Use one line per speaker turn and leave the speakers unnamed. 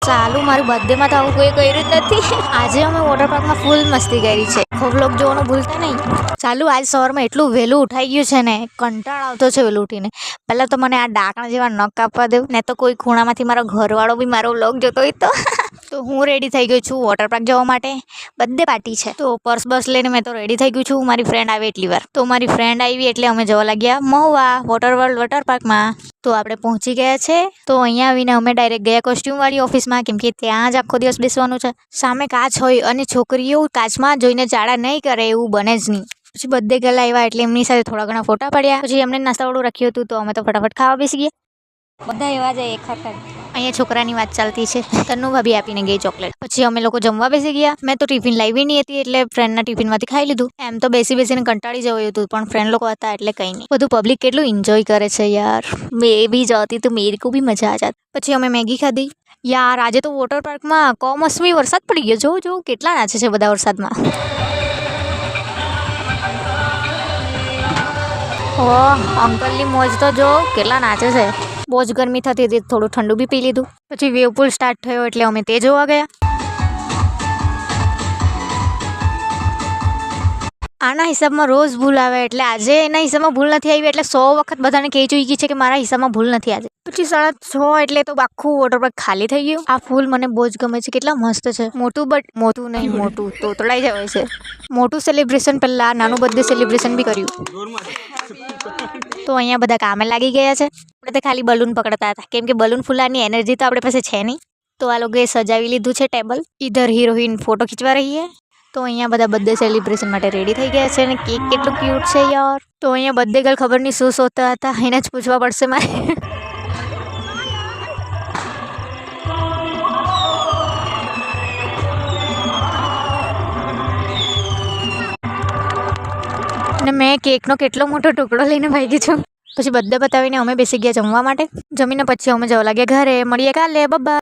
ચાલુ મારું બર્થડે માં તો આવું કોઈ કર્યું જ નથી. આજે અમે વોટર પાર્કમાં ફૂલ મસ્તી કરી છે. વ્લોગ જોવાનું ભૂલતા નહીં. ચાલુ આજ સવારમાં એટલું વહેલું ઉઠાઈ ગયું છે ને, કંટાળ આવતો છે વહેલું ઉઠીને. પહેલાં તો મને આ ડાકણા જેવા નખ કાપવા દેવું ને, તો કોઈ ખૂણામાંથી મારો ઘરવાળો બી મારો વ્લોગ જોતો હોય તો હું રેડી થઈ ગઈ છું વોટર પાર્ક જવા માટે. બર્થડે પાર્ટી છે તો પર્સ બસ લઈને મેં તો રેડી થઈ ગયું છું. મારી ફ્રેન્ડ આવે એટલી વાર તો મારી ફ્રેન્ડ આવી એટલે અમે જવા લાગ્યા મહુવા વોટર પાર્કમાં. તો આપણે પહોંચી ગયા છે. તો અહીંયા આવીને અમે ડાયરેક્ટ ગયા કોસ્ટ્યુમવાળી ઓફિસમાં, કેમ કે ત્યાં જ આખો દિવસ બેસવાનું છે. સામે કાચ હોય અને છોકરીઓ કાચમાં જોઈને જાડા નહીં કરે એવું બને જ નહીં. પછી બર્થડે ગર્લ આવ્યા એટલે એમની સાથે થોડા ઘણા ફોટા પડ્યા. પછી એમને નાસ્તાવાળું રાખ્યું હતું તો અમે તો ફટાફટ ખાવા બેસી ગયા. બધા એવા જાય એક વખત. અહીંયા છોકરાની વાત ચાલતી છે. તન્નુ ભાભી આપીને ગઈ ચોકલેટ. પછી અમે લોકો જમવા બેસી ગયા. મેં તો ટિફિન લાવી નહીં હતી એટલે ફ્રેન્ડના ટિફિનમાંથી ખાઈ લીધું. એમ તો બેસી બેસીને કંટાળી જવાયું હતું, પણ ફ્રેન્ડ લોકો હતા એટલે કંઈ નહીં. બધું પબ્લિક કેટલું એન્જોય કરે છે યાર. મેં બી જતી તો મેરે કો બી મજા આ જાત. પછી અમે મેગી ખાધી. યાર આજે તો વોટર પાર્કમાં કમોસમી વરસાદ પડી ગયો. જો કેટલા નાચે છે બધા વરસાદમાં. ઓહ અંકલની મોજ તો જો કેટલા નાચે છે. બહુ જ ગરમી થતી હતી, થોડું ઠંડુ બી પી લીધું. પછી વેવ પુલ સ્ટાર્ટ થયો એટલે અમે તે જોવા ગયા. આના હિસાબમાં રોજ ભૂલ આવે એટલે આજે એના હિસાબમાં ભૂલ નથી આવી એટલે 100 વખત બધાને કહી જોઈ ગઈ છે કે મારા હિસાબમાં ભૂલ નથી આજે. પછી 6:30 એટલે તો આખું વોટર પાર્ક ખાલી થઈ ગયું. આ ફૂલ મને બહુ જ ગમે છે, કેટલા મસ્ત છે. મોટું બટ મોટું નહીં, મોટું તો તોડાઈ જવાય છે. મોટું સેલિબ્રેશન પહેલાં નાનું બર્થડે સેલિબ્રેશન બી કર્યું. તો અહીંયા બધા કામે લાગી ગયા છે. આપણે તો ખાલી બલૂન પકડતા હતા, કેમ કે બલૂન ફૂલાની એનર્જી તો આપણી પાસે છે નહીં. તો આ લોકોએ સજાવી લીધું છે ટેબલ. ઇધર હિરોઈન ફોટો ખીંચવા રહી છે. તો અહીંયા બધા બર્થડે સેલિબ્રેશન માટે રેડી થઈ ગયા છે અને કેક કેટલું ક્યુટ છે યાર. તો અહીંયા બર્થડે ગર્લ ખબર નહીં શું શોધતા હતા, એને જ પૂછવા પડશે મારે. અને મેં કેકનો કેટલો મોટો ટુકડો લઈને ભાગી છું. પછી બર્થડે બતાવીને અમે બેસી ગયા જમવા માટે. જમીને પછી અમે જવા લાગ્યા ઘરે. મળીએ કાલે, બાય.